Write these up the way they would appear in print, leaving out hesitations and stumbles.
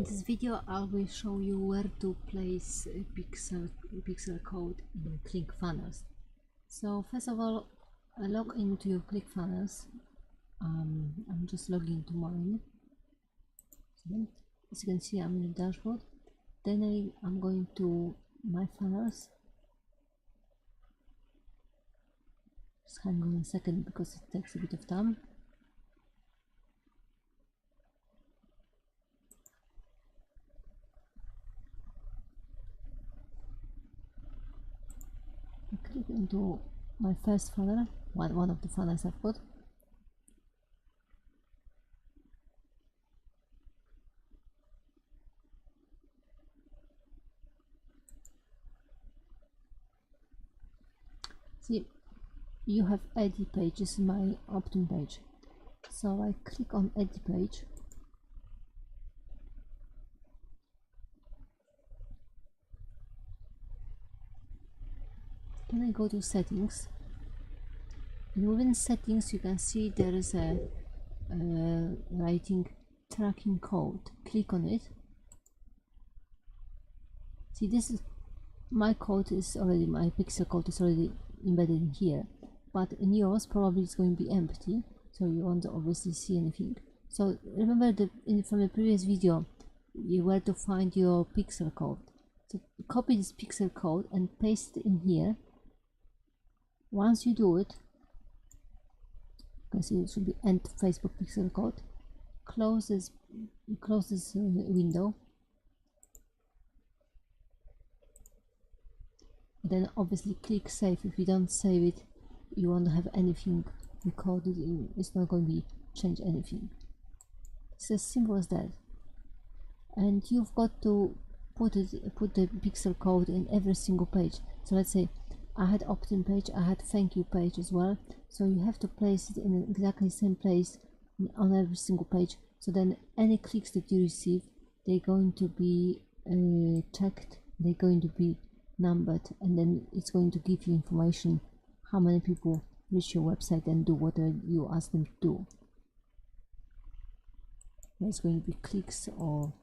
this video I will show you where to place pixel code in ClickFunnels. So first of all, log into your ClickFunnels. I'm just logging into mine. So as you can see, I'm in the dashboard. Then I'm going to my funnels. Just hang on a second because it takes a bit of time. Click into my first funnel, one of the funnels I've got. See, you have edit page. This is my opt-in page. So I click on edit page. Then I go to settings, and within settings you can see there is a writing tracking code. Click on it. See, this is my code is already, my pixel code is already embedded in here, but in yours probably it's going to be empty, so you won't obviously see anything. So remember from the previous video where to find your pixel code. So copy this pixel code and paste it in here. Once you do it, you can see it should be end Facebook pixel code. Close this window. Then obviously click save. If you don't save it, you won't have anything recorded in. It's not going to be change anything. It's as simple as that. And you've got to put the pixel code in every single page. So let's say I had opt-in page, I had thank you page as well. So you have to place it in exactly the same place on every single page. So then any clicks that you receive, they're going to be checked, they're going to be numbered, and then it's going to give you information how many people reach your website and do what you ask them to do. There's going to be clicks or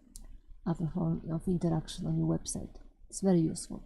other form of interaction on your website. It's very useful.